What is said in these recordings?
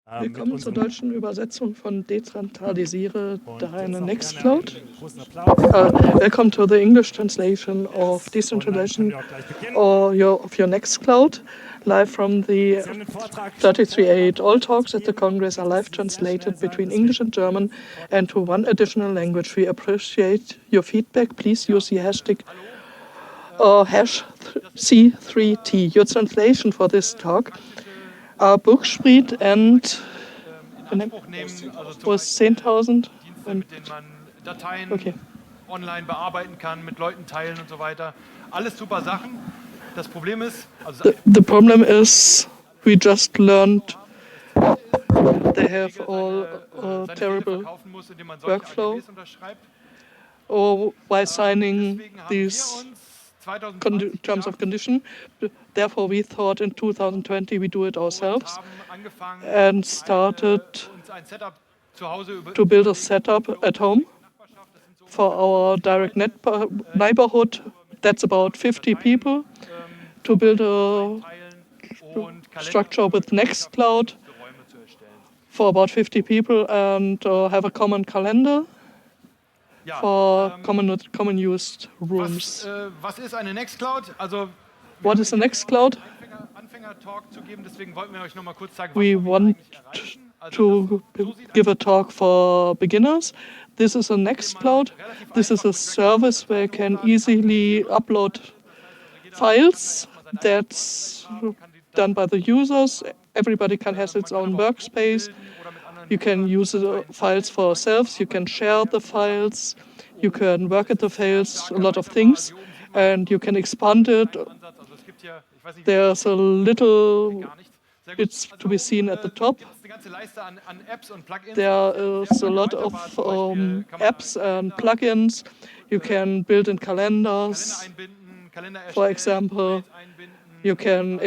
Willkommen zur deutschen Übersetzung von Decentralize deine Nextcloud. Welcome to the English translation of Decentralization of your Nextcloud. Live from the 38C3 all talks at the Congress are live translated between English and German and to one additional language. We appreciate your feedback. Please use the hashtag hash C3T. Your translation for this talk Buchspriet and was 10.000 mit denen man Dateien online bearbeiten kann, mit Leuten teilen und so weiter. Alles super Sachen. Das Problem ist, the problem is we just learned they have all a terrible workflow or by signing these terms of condition. Therefore, we thought in 2020 we do it ourselves and started to build a setup at home for our direct neighborhood. That's about 50 people to build a structure with Nextcloud for about 50 people and have a common calendar for common used rooms. Was ist eine Nextcloud? Also, what is a Nextcloud? Anfänger-Talk zu geben, deswegen wollten wir euch noch mal kurz sagen, we want to give a talk for beginners. This is a Nextcloud. This is a service where you can easily upload files. That's done by the users. Everybody can have its own workspace. You can use the files for yourselves, you can share the files, you can work at the files, a lot of things, and you can expand it. There's a little bits to be seen at the top. There is a lot of apps and plugins. You can build in calendars, for example. You can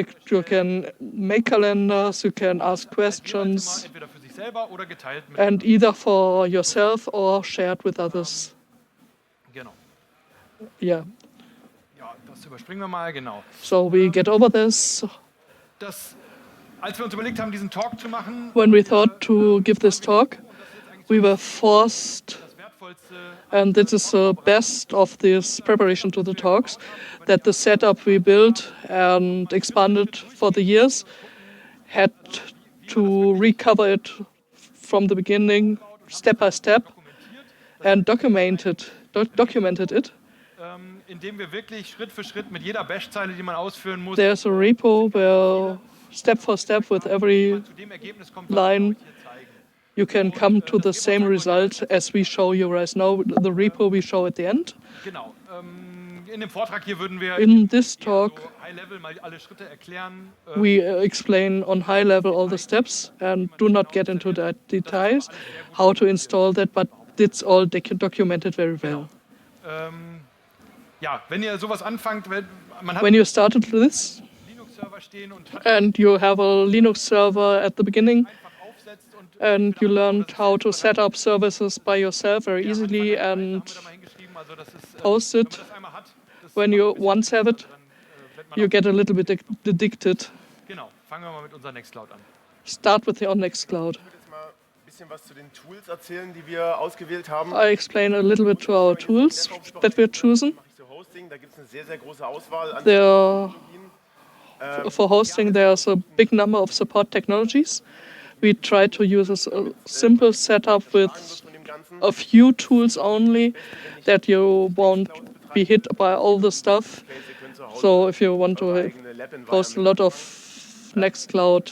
make calendars, you can ask questions, and either for yourself or shared with others. Genau. Yeah. Ja, das überspringen wir mal, genau. So we get over this. Als wir uns überlegt haben, diesen Talk zu machen, when we thought to give this talk, we were forced, and this is the best of this preparation to the talks, that the setup we built and expanded for the years had to recover it from the beginning, step by step, and documented it. Indem wir wirklich Schritt für Schritt mit jeder Bash-Zeile, die man ausführen muss, there's a repo where step for step with every line you can come to the same result as we show you right now, the repo we show at the end. Genau. In dem Vortrag hier würden wir in this talk high level mal alle Schritte erklären. We explain on high level all the steps and do not get into the details how to install that, but it's all documented very well. Ja, wenn ihr sowas anfangt, man hat when you started this Linux-Server stehen und and you have a Linux server at the beginning and you learned how to set up services by yourself very easily and host it. When you once have it, you get a little bit addicted. Genau, fangen wir mal mit unserer Nextcloud an. Start with your Nextcloud. Was zu den Tools erzählen, die wir ausgewählt haben. I explain a little bit to our tools that we've chosen. Da gibt es eine sehr, sehr große Auswahl an for hosting, there's a big number of support technologies. We try to use a simple setup with a few tools only, that you won't be hit by all the stuff. So if you want to host a lot of Nextcloud,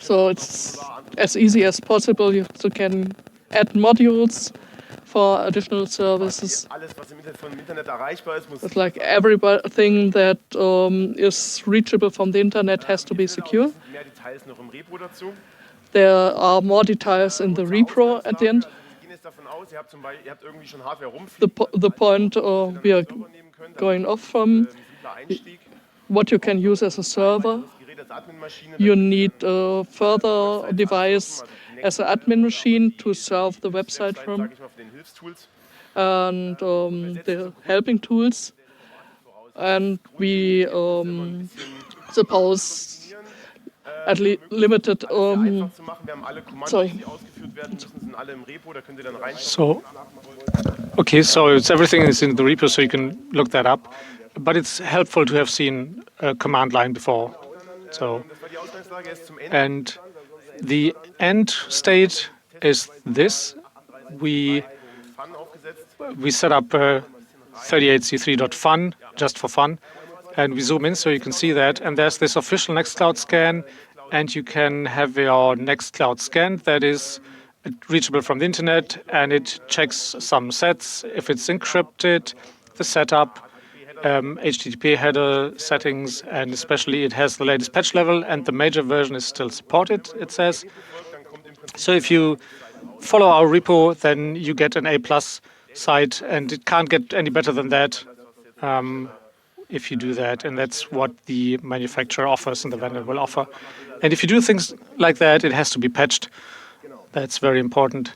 so it's as easy as possible. You can add modules for additional services. It's like everything that is reachable from the internet has to be secure. There are more details in the repro at the end. The point we are going off from, what you can use as a server. You need a further device as an admin machine to serve the website from, and the helping tools. And we suppose at limited. Einfach zu machen. Wir haben alle Kommandos, Sorry. die ausgeführt werden müssen, sind alle im Repo. Da könnt ihr dann rein. So, okay, so everything is in the repo, so you can look that up. But it's helpful to have seen a command line before. So, Das war die Ausgangslage erst zum Ende. and the end state is this. We set up 38C3.fun just for fun, and we zoom in so you can see that. And there's this official Nextcloud scan, and you can have your Nextcloud scanned. That is reachable from the internet, and it checks some sets. If it's encrypted, the setup, HTTP header settings, and especially it has the latest patch level, and the major version is still supported, it says. So if you follow our repo, then you get an A+ site, and it can't get any better than that if you do that. And that's what the manufacturer offers and the vendor will offer. And if you do things like that, it has to be patched. That's very important.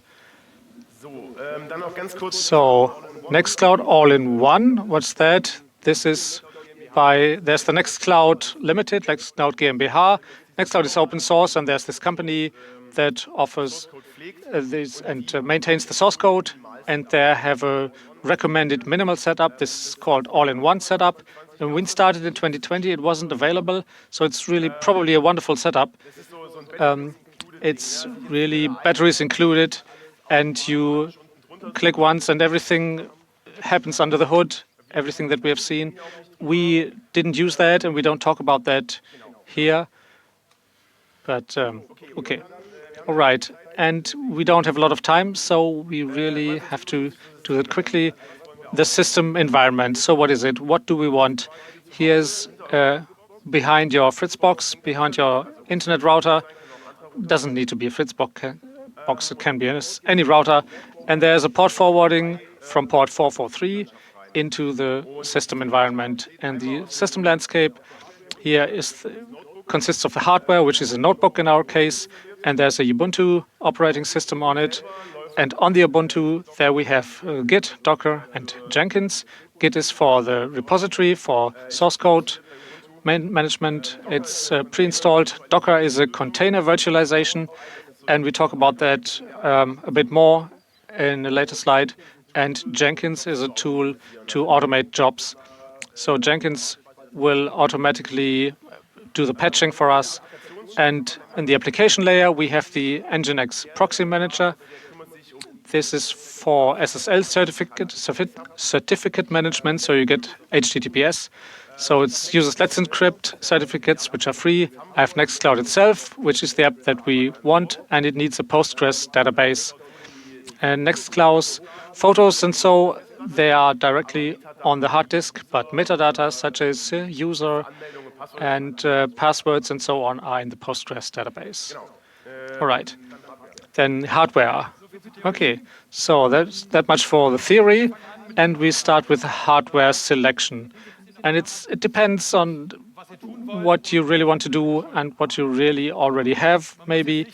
Dann noch ganz kurz. So Nextcloud all-in-one, what's that? This is there's the Nextcloud Limited, Nextcloud GmbH. Nextcloud is open source, and there's this company that offers this and maintains the source code, and they have a recommended minimal setup. This is called all-in-one setup. And when we started in 2020, it wasn't available, so it's really probably a wonderful setup. It's really batteries included, and you click once and everything happens under the hood, everything that we have seen. We didn't use that, and we don't talk about that here. But okay, all right. And we don't have a lot of time, so we really have to do that quickly. The system environment. So what is it? What do we want? Here's behind your Fritzbox, behind your internet router. Doesn't need to be a Fritzbox. It can be any router. And there's a port forwarding from port 443 into the system environment. And the system landscape here consists of a hardware, which is a notebook in our case, and there's a Ubuntu operating system on it. And on the Ubuntu, there we have Git, Docker, and Jenkins. Git is for the repository, for source code management. It's pre-installed. Docker is a container virtualization, and we talk about that a bit more in a later slide. And Jenkins is a tool to automate jobs. So Jenkins will automatically do the patching for us. And in the application layer, we have the Nginx proxy manager. This is for SSL certificate management, so you get HTTPS. So it uses Let's Encrypt certificates, which are free. I have Nextcloud itself, which is the app that we want, and it needs a Postgres database. And Nextcloud's photos and so, they are directly on the hard disk, but metadata such as user and passwords and so on are in the Postgres database. All right. Then hardware. Okay, so that's that much for the theory, and we start with hardware selection. And it depends on what you really want to do and what you really already have. Maybe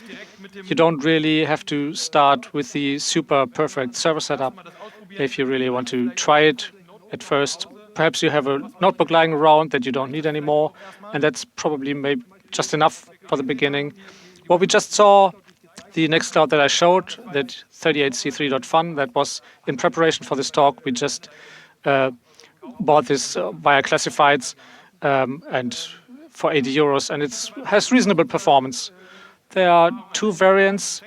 you don't really have to start with the super perfect server setup if you really want to try it at first. Perhaps you have a notebook lying around that you don't need anymore, and that's probably maybe just enough for the beginning. What we just saw, the Nextcloud that I showed, that 38C3.fun, that was in preparation for this talk. We just bought this via classifieds and for 80 euros, and it has reasonable performance. There are two variants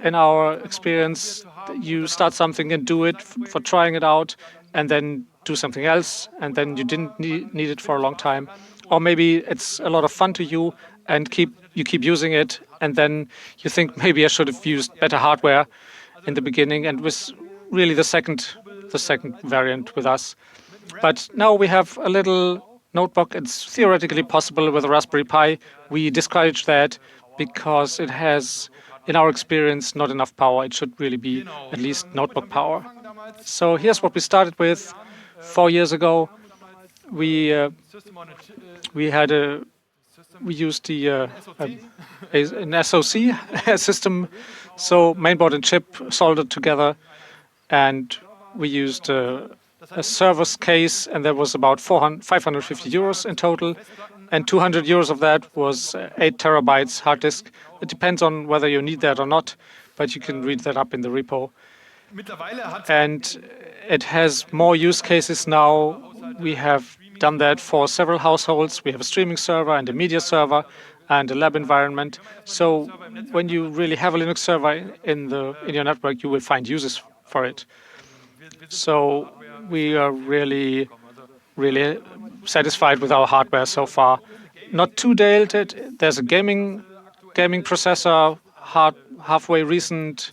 in our experience. You start something and do it for trying it out, and then do something else, and then you didn't need it for a long time. Or maybe it's a lot of fun to you, and you keep using it, and then you think maybe I should have used better hardware in the beginning, and was really the second variant with us. But now we have a little notebook. It's theoretically possible with a Raspberry Pi. We discourage that because it has, in our experience, not enough power. It should really be at least notebook power. So here's what we started with 4 years ago. We used an SoC system, so mainboard and chip soldered together, and we used a server's case, and that was about 550 euros in total. and 200 euros of that was 8 terabytes hard disk. It depends on whether you need that or not, but you can read that up in the repo. And it has more use cases now. We have done that for several households. We have a streaming server and a media server and a lab environment. So when you really have a Linux server in your network, you will find uses for it. So we are really satisfied with our hardware so far. Not too dated. There's a gaming processor, halfway recent.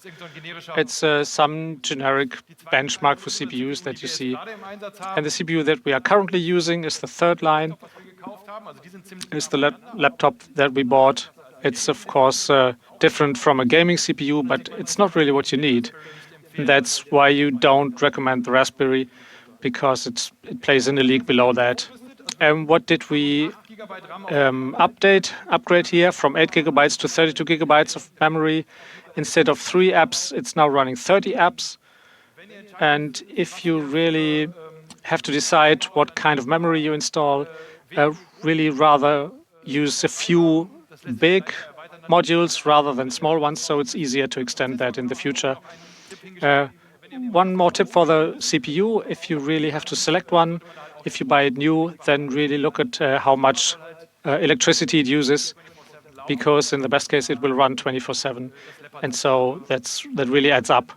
It's some generic benchmark for CPUs that you see. And the CPU that we are currently using is the third line. It's the laptop that we bought. It's, of course, different from a gaming CPU, but it's not really what you need. And that's why you don't recommend the Raspberry, because it plays in a league below that. And what did we upgrade here from 8 gigabytes to 32 gigabytes of memory? Instead of 3 apps, it's now running 30 apps. And if you really have to decide what kind of memory you install, really rather use a few big modules rather than small ones, so it's easier to extend that in the future. One more tip for the CPU: if you really have to select one, if you buy it new, then really look at how much electricity it uses, because in the best case it will run 24/7, and so that really adds up.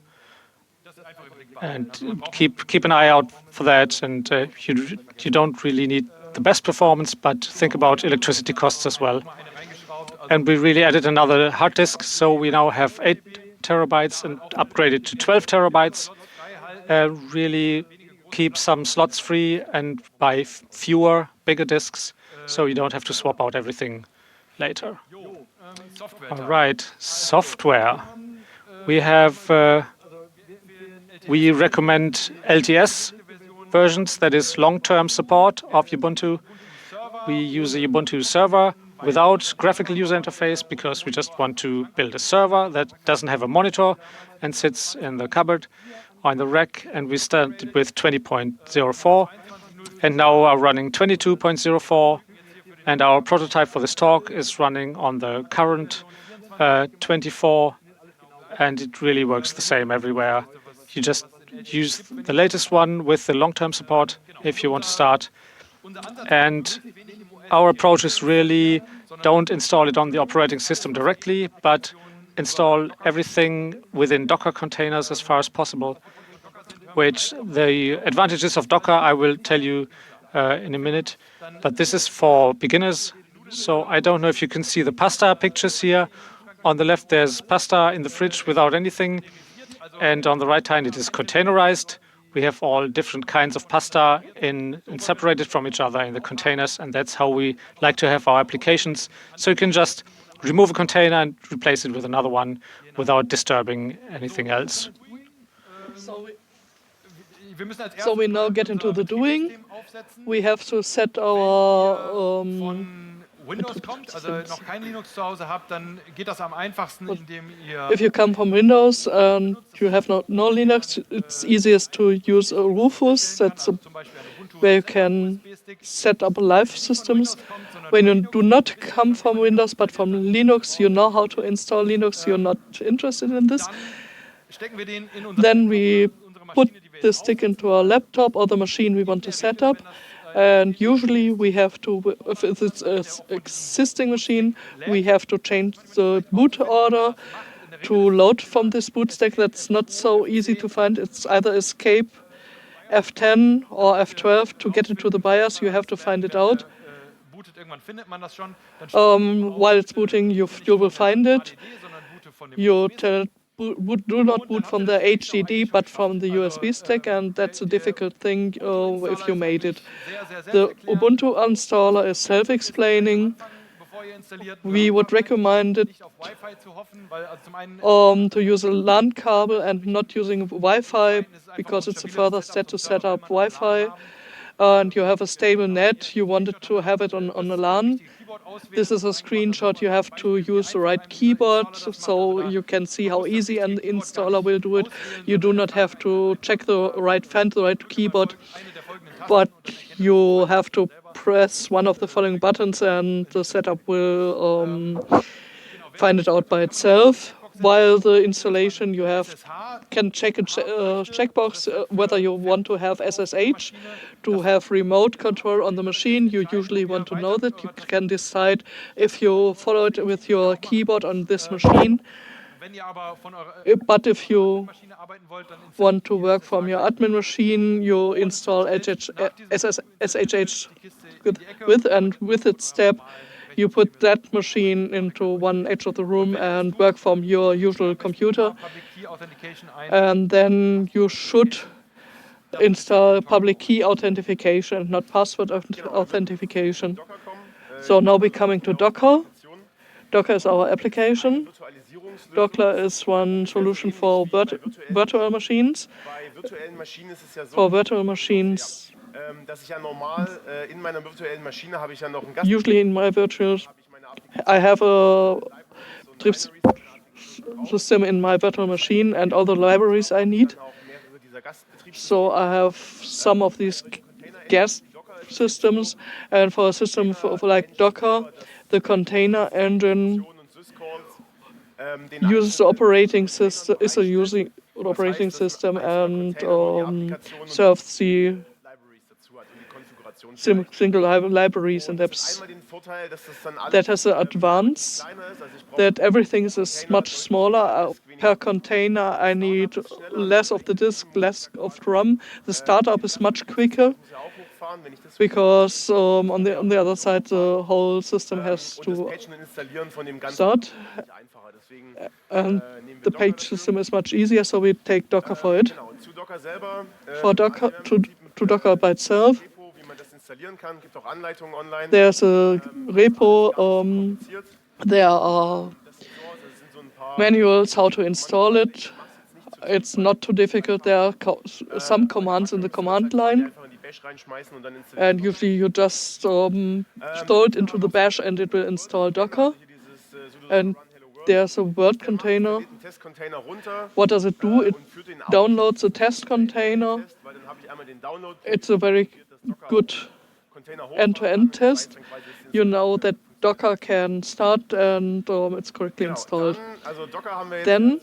And keep an eye out for that. And you don't really need the best performance, but think about electricity costs as well. And we really added another hard disk, so we now have 8 terabytes and upgraded to 12 terabytes. Really keep some slots free and buy fewer, bigger disks, so you don't have to swap out everything later. All right, software. We recommend LTS versions, that is long-term support of Ubuntu. We use a Ubuntu server without graphical user interface because we just want to build a server that doesn't have a monitor and sits in the cupboard or in the rack. And we started with 20.04 and now are running 22.04. And our prototype for this talk is running on the current 24, and it really works the same everywhere. You just use the latest one with the long-term support if you want to start. And our approach is really don't install it on the operating system directly, but install everything within Docker containers as far as possible, which the advantages of Docker I will tell you in a minute. But this is for beginners. So I don't know if you can see the pasta pictures here. On the left, there's pasta in the fridge without anything. And on the right hand, it is containerized. We have all different kinds of pasta and separated from each other in the containers. And that's how we like to have our applications. So you can just remove a container and replace it with another one without disturbing anything else. So we now get into the doing. We have to set our Windows kommt, also noch kein Linux zu Hause habt, dann geht das am einfachsten, indem ihr... If you come from Windows and you have no Linux, it's easiest to use a Rufus. That's where you can set up live systems. When you do not come from Windows but from Linux, you know how to install Linux, you're not interested in this. Then we put the stick into our laptop or the machine we want to set up. And usually we have to, if it's an existing machine, we have to change the boot order to load from this boot stack. That's not so easy to find. It's either escape F10 or F12 to get into the BIOS. You have to find it out. While it's booting, you will find it. You do not boot from the HDD, but from the USB stick, and that's a difficult thing if you made it. The Ubuntu installer is self-explaining. We would recommend it to use a LAN cable and not using Wi-Fi, because it's a further step to set up Wi-Fi. And you have a stable net, you wanted to have it on a LAN. This is a screenshot. You have to use the right keyboard so you can see how easy an installer will do it. You do not have to check the right fan, the right keyboard, but you have to press one of the following buttons and the setup will find it out by itself. While the installation, you can check a checkbox whether you want to have SSH to have remote control on the machine. You usually want to know that. You can decide if you follow it with your keyboard on this machine. But if you want to work from your admin machine, you install SSH with, and with its step, you put that machine into one edge of the room and work from your usual computer. And then you should install public key authentication, not password authentication. So now we're coming to Docker. Docker is our application. Docker is one solution for virtual machines. For virtual machines, usually in my virtual, I have a system in my virtual machine and all the libraries I need. So I have some of these guest systems, and for a system for like Docker, the container engine uses the operating system, is using an operating system, and serves the single libraries and apps. That has an advance that everything is much smaller. Per container, I need less of the disk, less of RAM. The startup is much quicker because on the other side, the whole system has to start. And the page system is much easier, so we take Docker for it. For Docker, to Docker by itself, there's a repo. There are manuals how to install it. It's not too difficult. There are some commands in the command line. And usually you just store it into the Bash and it will install Docker. And there's a Word container. What does it do? It downloads a test container. It's a very good end-to-end test. You know that Docker can start and it's correctly installed. Then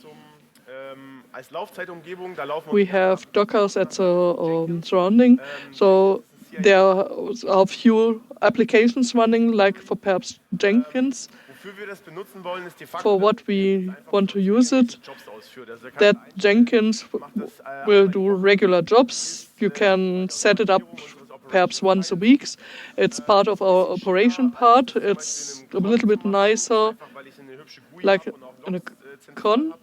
we have Dockers at the surrounding. So there are a few applications running, like for perhaps Jenkins. For what we want to use it, that Jenkins will do regular jobs. You can set it up perhaps once a week. It's part of our operation part. It's a little bit nicer, like in a con.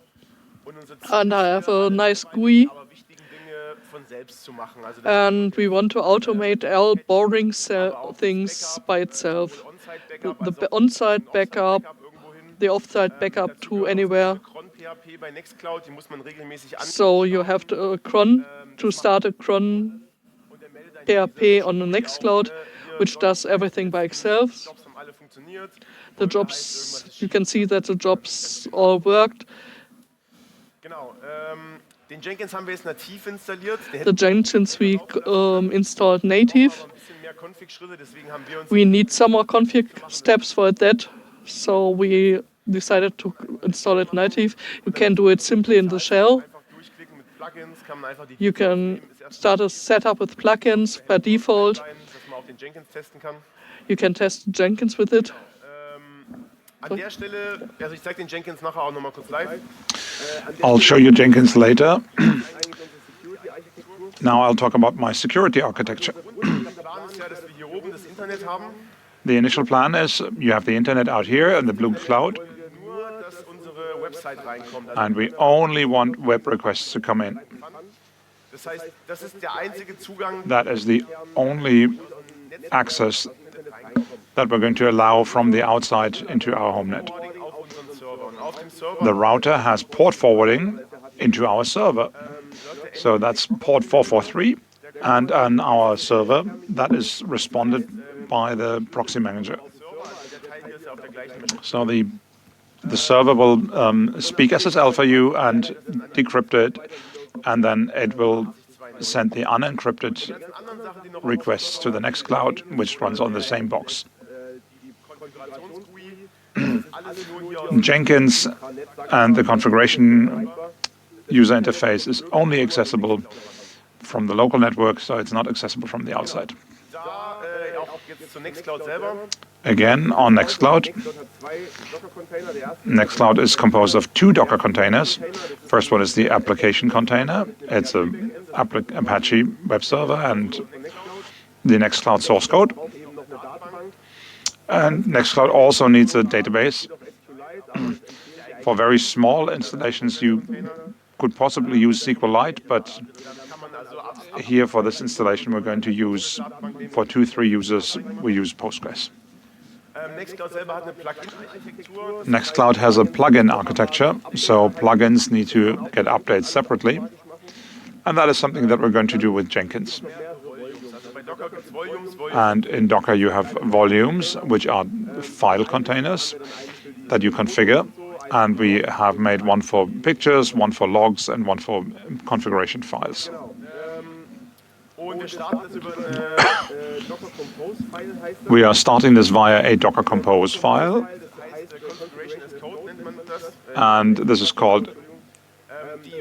And I have a nice GUI. And we want to automate all boring things by itself. The on-site backup, the off-site backup to anywhere. So you have to cron to start a cron PHP on the Nextcloud, which does everything by itself. The jobs, you can see that the jobs all worked. The Jenkins we installed native. We need some more config steps for that, so we decided to install it native. You can do it simply in the shell. You can start a setup with plugins by default. You can test Jenkins with it. I'll show you Jenkins later. Now I'll talk about my security architecture. The initial plan is you have the internet out here in the blue cloud, and we only want web requests to come in. That is the only access that we're going to allow from the outside into our home net. The router has port forwarding into our server. So that's port 443, and on our server that is responded by the proxy manager. So the server will speak SSL for you and decrypt it, and then it will send the unencrypted requests to the Nextcloud, which runs on the same box. Jenkins and the configuration user interface is only accessible from the local network, so it's not accessible from the outside. Again, on Nextcloud. Nextcloud is composed of 2 Docker containers. First one is the application container. It's an Apache web server and the Nextcloud source code. And Nextcloud also needs a database. For very small installations, you could possibly use SQLite, but here for this installation, we're going to use, for 2-3 users, we use Postgres. Nextcloud has a plugin architecture, so plugins need to get updates separately. And that is something that we're going to do with Jenkins. And in Docker, you have volumes, which are file containers that you configure. And we have made one for pictures, one for logs, and one for configuration files. We are starting this via a Docker Compose file. And this is called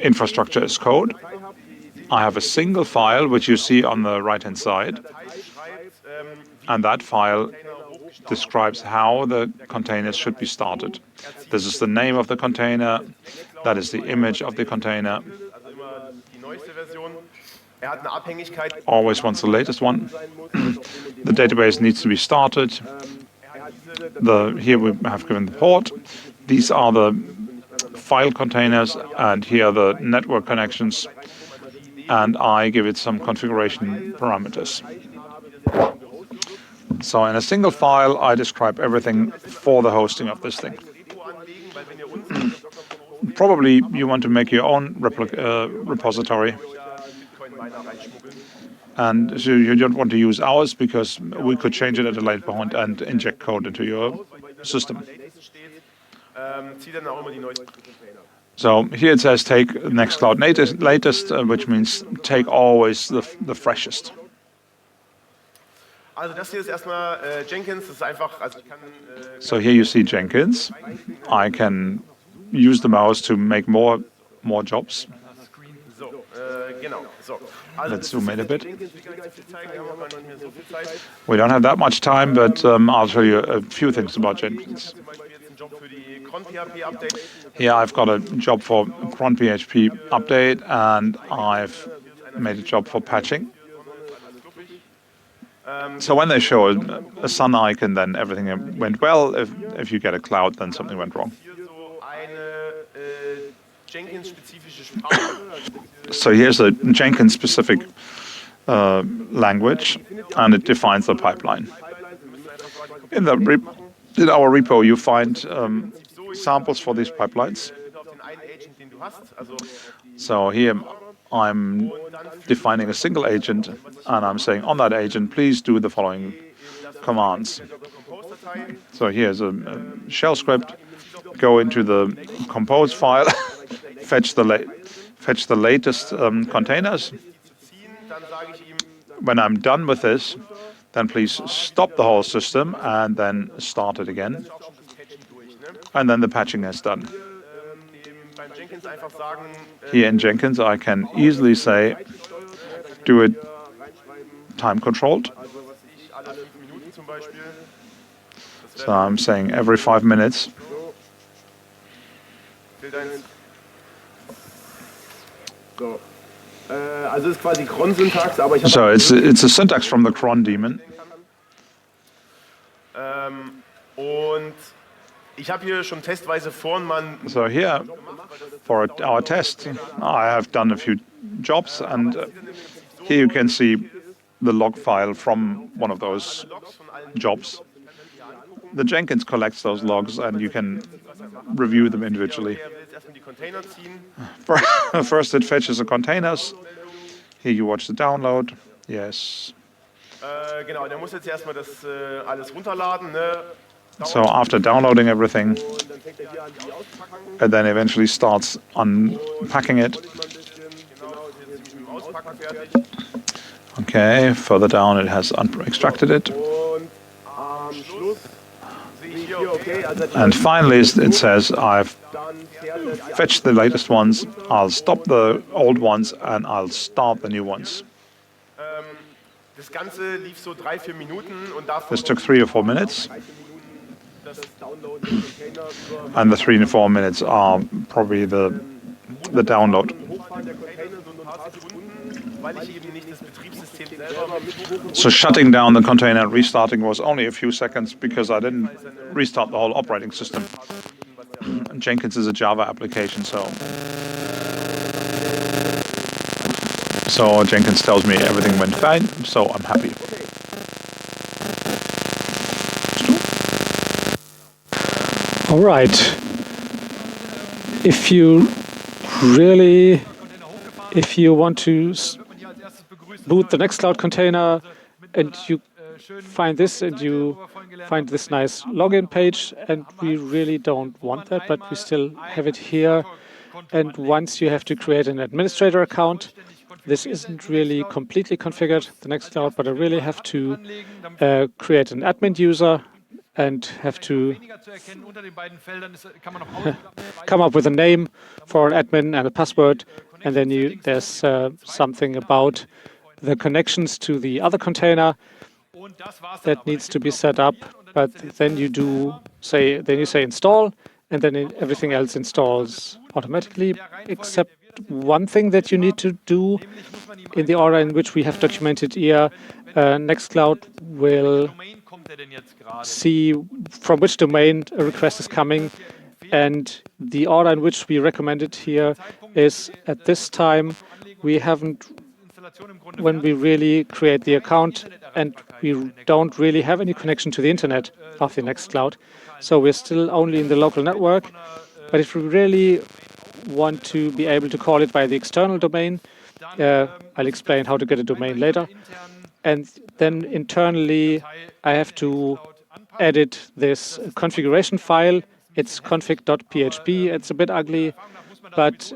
infrastructure as code. I have a single file, which you see on the right-hand side. And that file describes how the containers should be started. This is the name of the container. That is the image of the container. Always wants the latest one. The database needs to be started. Here we have given the port. These are the file containers, and here are the network connections. And I give it some configuration parameters. So in a single file, I describe everything for the hosting of this thing. Probably you want to make your own repository. And so you don't want to use ours because we could change it at a later point and inject code into your system. So here it says take Nextcloud latest, which means take always the freshest. So here you see Jenkins. I can use the mouse to make more jobs. Let's zoom in a bit. We don't have that much time, but I'll show you a few things about Jenkins. Here I've got a job for cron PHP update, and I've made a job for patching. So when they show a sun icon, then everything went well. If you get a cloud, then something went wrong. So here's a Jenkins-specific language, and it defines the pipeline. In our repo, you find samples for these pipelines. So here I'm defining a single agent, and I'm saying on that agent, please do the following commands. So here's a shell script. Go into the compose file, fetch the latest containers. When I'm done with this, then please stop the whole system and then start it again. And then the patching is done. Here in Jenkins, I can easily say, do it time controlled. So I'm saying every 5 minutes. So it's a syntax from the cron daemon. So here, for our test, I have done a few jobs, and here you can see the log file from one of those jobs. The Jenkins collects those logs, and you can review them individually. First, it fetches the containers. Here you watch the download. Yes. So after downloading everything, and then eventually starts unpacking it. Okay, further down it has extracted it. And finally it says I've fetched the latest ones, I'll stop the old ones and I'll start the new ones. This took 3 or 4 minutes. And the 3 to 4 minutes are probably the download. So shutting down the container and restarting was only a few seconds because I didn't restart the whole operating system. Jenkins is a Java application, so Jenkins tells me everything went fine, so I'm happy. All right. If you want to boot the Nextcloud container and you find this and you find this nice login page, and we really don't want that, but we still have it here. And once you have to create an administrator account, this isn't really completely configured, the Nextcloud, but I really have to create an admin user and have to come up with a name for an admin and a password, and then there's something about the connections to the other container that needs to be set up. But then you say install, and then everything else installs automatically, except one thing that you need to do in the order in which we have documented here. Nextcloud will see from which domain a request is coming, and the order in which we recommend it here is at this time when we really create the account and we don't really have any connection to the internet of the Nextcloud. So we're still only in the local network. But if we really want to be able to call it by the external domain, I'll explain how to get a domain later. And then internally, I have to edit this configuration file. It's config.php. It's a bit ugly, but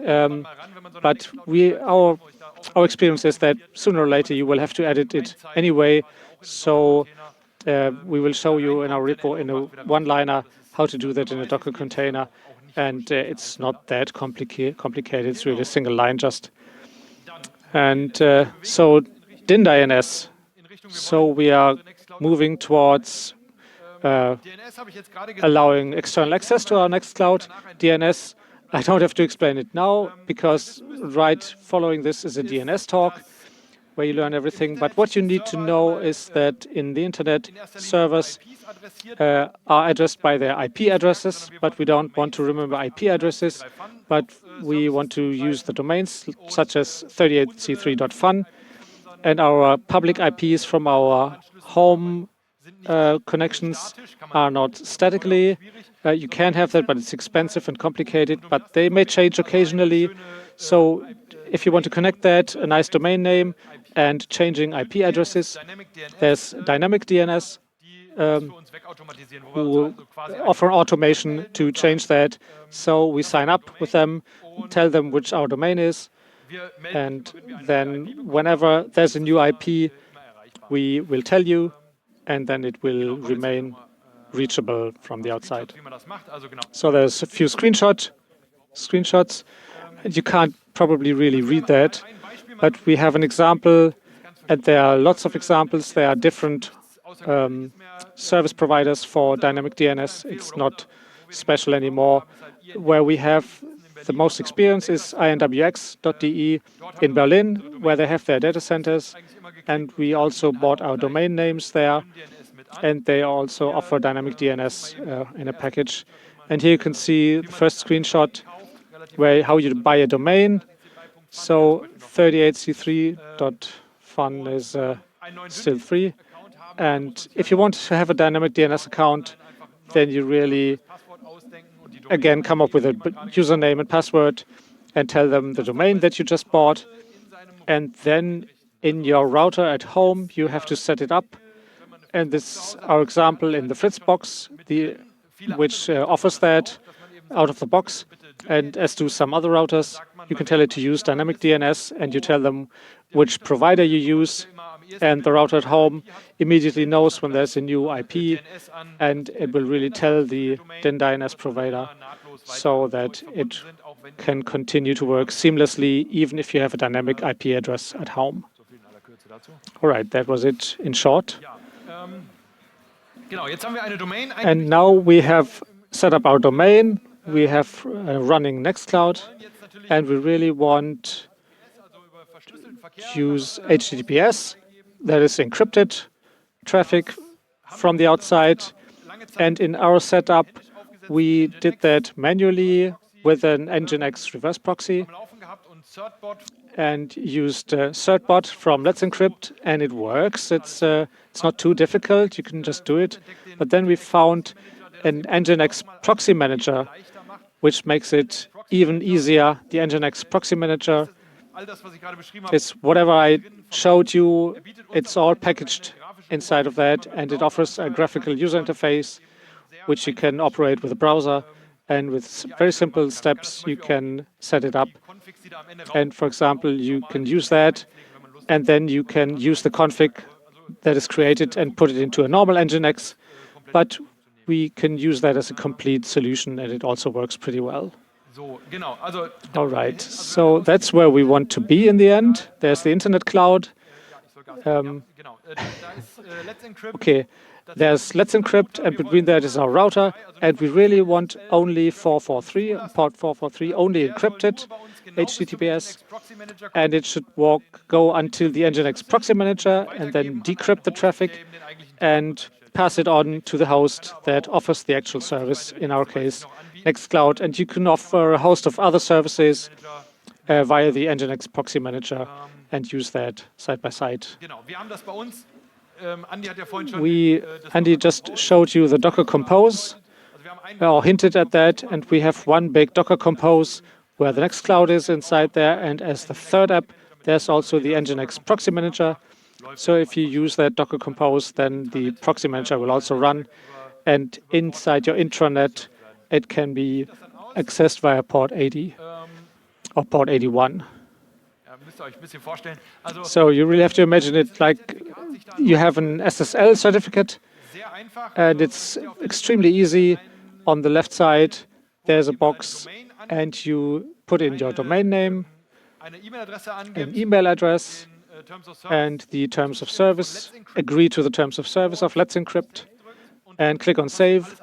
our experience is that sooner or later you will have to edit it anyway. So we will show you in our repo in a one-liner how to do that in a Docker container. And it's not that complicated. It's really a single line just. And so DINS. So we are moving towards allowing external access to our Nextcloud. DNS, I don't have to explain it now because right following this is a DNS talk where you learn everything. But what you need to know is that in the internet, servers are addressed by their IP addresses, but we don't want to remember IP addresses, but we want to use the domains such as 38C3.fun, and our public IPs from our home connections are not statically. You can have that, but it's expensive and complicated, but they may change occasionally. So if you want to connect that, a nice domain name and changing IP addresses, there's dynamic DNS who offer automation to change that. So we sign up with them, tell them which our domain is, and then whenever there's a new IP, we will tell you, and then it will remain reachable from the outside. So there's a few screenshots. You can't probably really read that, but we have an example, and there are lots of examples. There are different service providers for dynamic DNS. It's not special anymore. Where we have the most experience is inwx.de in Berlin, where they have their data centers, and we also bought our domain names there, and they also offer dynamic DNS in a package. And here you can see the first screenshot how you buy a domain. So 38c3.fun is still free. And if you want to have a dynamic DNS account, then you really, again, come up with a username and password and tell them the domain that you just bought. And then in your router at home, you have to set it up. And this is our example in the Fritzbox, which offers that out of the box. And as do some other routers, you can tell it to use dynamic DNS, and you tell them which provider you use, and the router at home immediately knows when there's a new IP, and it will really tell the DNS provider so that it can continue to work seamlessly, even if you have a dynamic IP address at home. All right, that was it in short. And now we have set up our domain. We have running Nextcloud, and we really want to use HTTPS, that is encrypted traffic from the outside. And in our setup, we did that manually with an Nginx reverse proxy and used certbot from Let's Encrypt, and it works. It's not too difficult. You can just do it. But then we found an Nginx proxy manager, which makes it even easier. The Nginx proxy manager is whatever I showed you. It's all packaged inside of that, and it offers a graphical user interface, which you can operate with a browser. And with very simple steps, you can set it up. And for example, you can use that, and then you can use the config that is created and put it into a normal Nginx. But we can use that as a complete solution, and it also works pretty well. All right, so that's where we want to be in the end. There's the internet cloud. Okay, there's Let's Encrypt, and between that is our router, and we really want only 443, port 443, only encrypted HTTPS, and it should go until the Nginx proxy manager, and then decrypt the traffic and pass it on to the host that offers the actual service, in our case, Nextcloud. And you can offer a host of other services via the Nginx proxy manager and use that side by side. Andy just showed you the Docker Compose, or hinted at that, and we have one big Docker Compose where the Nextcloud is inside there, and as the third app, there's also the Nginx proxy manager. So if you use that Docker Compose, then the proxy manager will also run, and inside your intranet, it can be accessed via port 80 or port 81. So you really have to imagine it like you have an SSL certificate, and it's extremely easy. On the left side, there's a box, and you put in your domain name, an email address, and the terms of service. Agree to the terms of service of Let's Encrypt, and click on Save,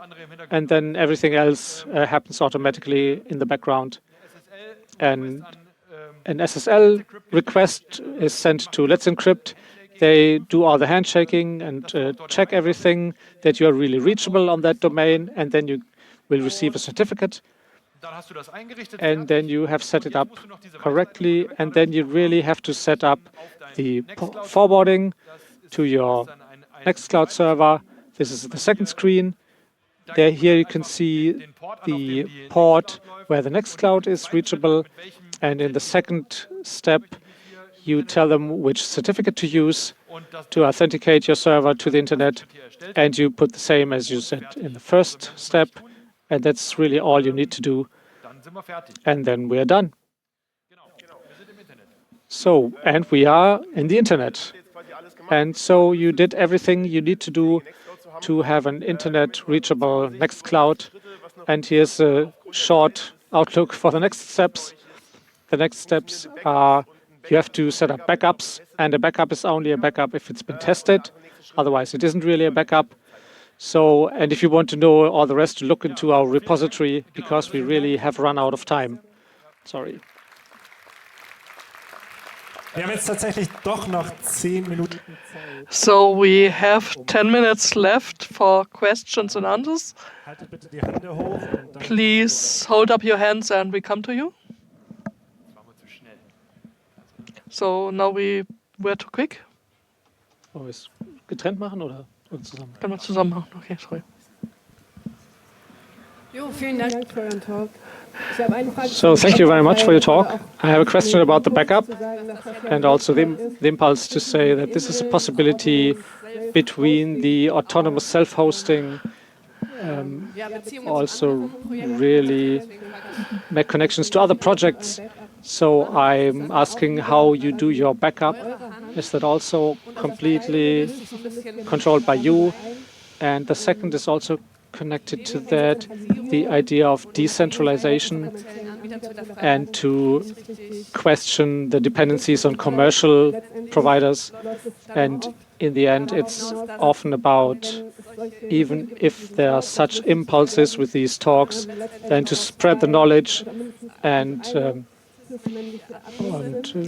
and then everything else happens automatically in the background. And an SSL request is sent to Let's Encrypt. They do all the handshaking and check everything that you are really reachable on that domain, and then you will receive a certificate. And then you have set it up correctly, and then you really have to set up the forwarding to your Nextcloud server. This is the second screen. Here you can see the port where the Nextcloud is reachable, and in the second step, you tell them which certificate to use to authenticate your server to the internet, and you put the same as you said in the first step, and that's really all you need to do, and then we are done. So, and we are in the internet, and so you did everything you need to do to have an internet reachable Nextcloud, and here's a short outlook for the next steps. The next steps are you have to set up backups, and a backup is only a backup if it's been tested. Otherwise, it isn't really a backup. So, and if you want to know all the rest, look into our repository, because we really have run out of time. Sorry. So we have 10 minutes left for questions and answers. Please hold up your hands and we come to you. So now we were too quick. Wollen wir es getrennt machen oder zusammen? Können wir zusammen machen? Okay, sorry. So thank you very much for your talk. I have a question about the backup and also the impulse to say that this is a possibility between the autonomous self-hosting also really make connections to other projects. So I'm asking how you do your backup. Is that also completely controlled by you? And the second is also connected to that, the idea of decentralization and to question the dependencies on commercial providers. And in the end, it's often about, even if there are such impulses with these talks, then to spread the knowledge and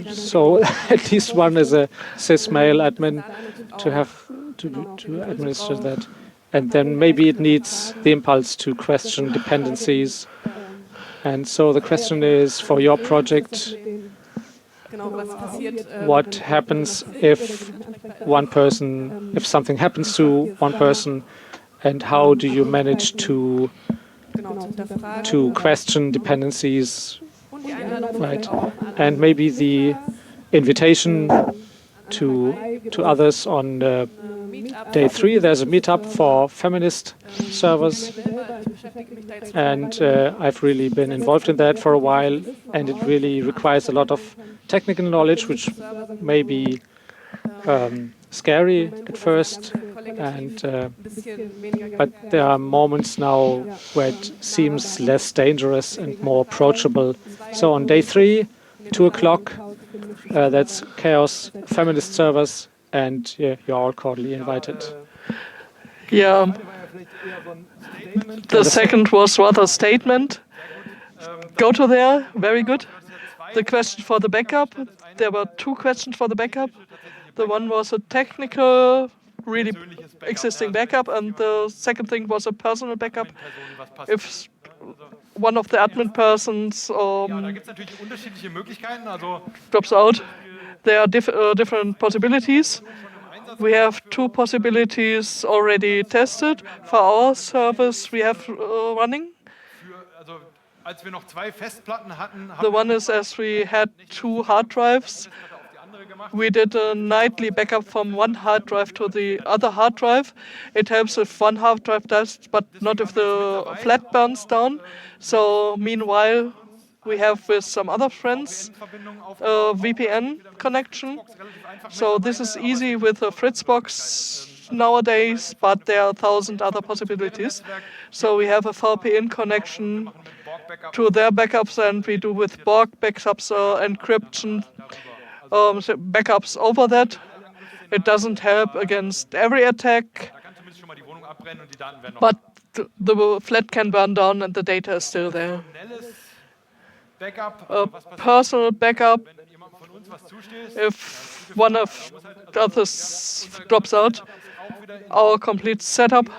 so at least one is a cis male admin to have to administer that. And then maybe it needs the impulse to question dependencies. And so the question is, for your project, what happens if one person, if something happens to one person, and how do you manage to question dependencies, right? And maybe the invitation to others on day 3, there's a meetup for feminist servers, and I've really been involved in that for a while, and it really requires a lot of technical knowledge, which may be scary at first, and but there are moments now where it seems less dangerous and more approachable. So on day 3, 2 o'clock, that's Chaos Feminist Servers, and yeah, you're all cordially invited. Yeah, the second was rather a statement. Go to there, very good. The question for the backup, there were 2 questions for the backup. The one was a technical, really existing backup, and the second thing was a personal backup. If one of the admin persons drops out, there are different possibilities. We have 2 possibilities already tested for our service we have running. The one is, as we had 2 hard drives, we did a nightly backup from one hard drive to the other hard drive. It helps if one hard drive does, but not if the flat burns down. So meanwhile, we have with some other friends a VPN connection. So this is easy with a Fritzbox nowadays, but there are 1,000 other possibilities. So we have a VPN connection to their backups, and we do with Borg backups encryption backups over that. It doesn't help against every attack, but the flat can burn down and the data is still there. A personal backup, if one of the others drops out, our complete setup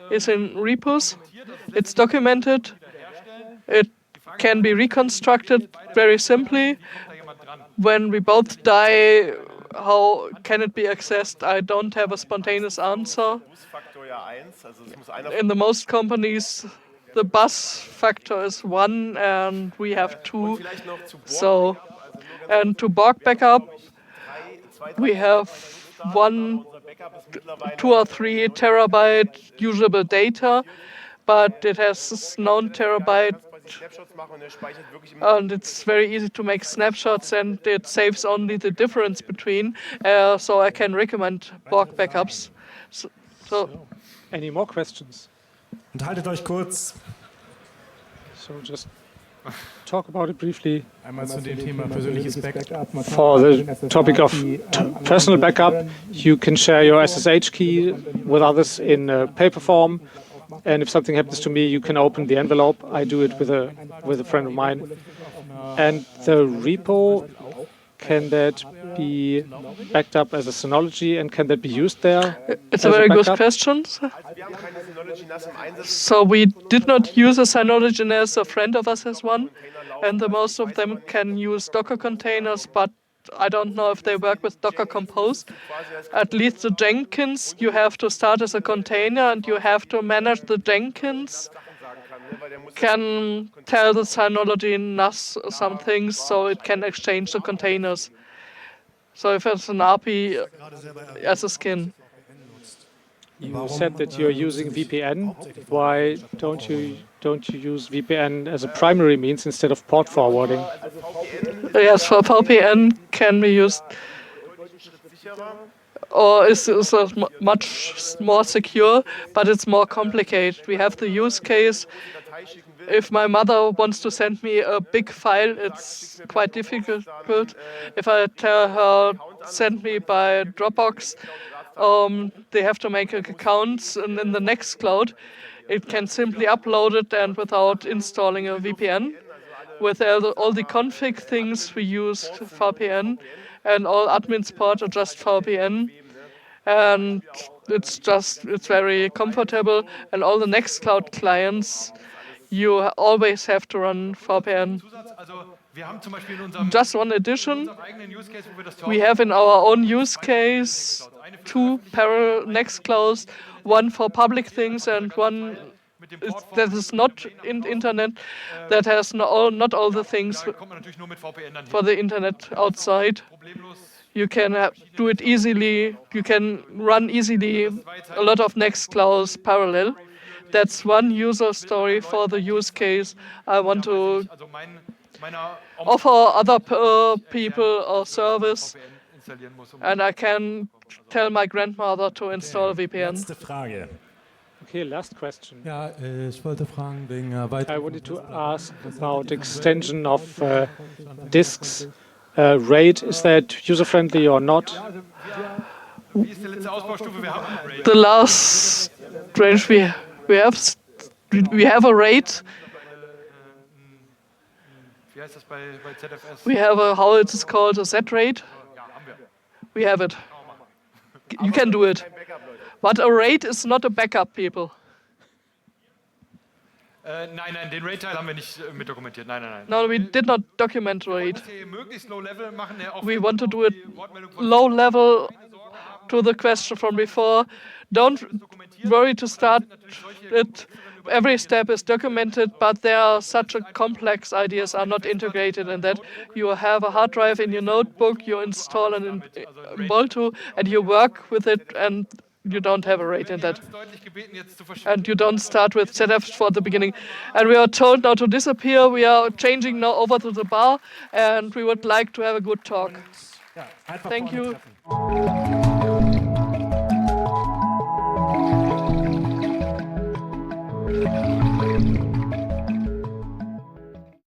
is in repos. It's documented. It can be reconstructed very simply. When we both die, how can it be accessed? I don't have a spontaneous answer. In the most companies, the bus factor is 1 and we have 2. So, and to Borg backup, we have 1, 2 or 3 terabyte usable data, but it has known terabyte, and it's very easy to make snapshots, and it saves only the difference between. So I can recommend Borg backups. So any more questions? Und haltet euch kurz. So just talk about it briefly. Einmal zu dem Thema persönliches Backup. For the topic of personal backup, you can share your SSH key with others in paper form. And if something happens to me, you can open the envelope. I do it with a friend of mine. And the repo, can that be backed up as a Synology, and can that be used there? It's a very good question. So we did not use a Synology NAS. A friend of us has one, and the most of them can use Docker containers, but I don't know if they work with Docker Compose. At least the Jenkins, you have to start as a container and you have to manage the Jenkins. Can tell the Synology NAS some things, so it can exchange the containers. So if it's an API as a skin. You said that you're using VPN. Why don't you use VPN as a primary means instead of port forwarding? Yes, for VPN can be used, or is much more secure, but it's more complicated. We have the use case. If my mother wants to send me a big file, it's quite difficult. If I tell her send me by Dropbox, they have to make accounts in the Nextcloud. It can simply upload it and without installing a VPN. With all the config things, we use VPN, and all admin support are just VPN. And it's very comfortable. And all the Nextcloud clients, you always have to run VPN. Just one addition, we have in our own use case 2 parallel Nextclouds, one for public things and one that is not in internet, that has not all the things for the internet outside. You can do it easily. You can run easily a lot of Nextclouds parallel. That's one user story for the use case I want to offer other people a service, and I can tell my grandmother to install a VPN. Letzte Frage. Okay, last question. Ja, ich wollte fragen wegen I wanted to ask about extension of disks. RAID, is that user-friendly or not? The last range we have a RAID. We have how it is called, a Z-RAID. We have it. You can do it. But a RAID is not a backup, people. Nein, den RAID-Teil haben wir nicht mit dokumentiert. Nein. No, we did not document RAID. We want to do it low level. To the question from before, don't worry to start it. Every step is documented, but there are such a complex ideas are not integrated in that. You have a hard drive in your notebook, you install an Ubuntu, and you work with it, and you don't have a RAID in that. And you don't start with setups for the beginning. And we are told now to disappear. We are changing now over to the bar, and we would like to have a good talk. Thank you.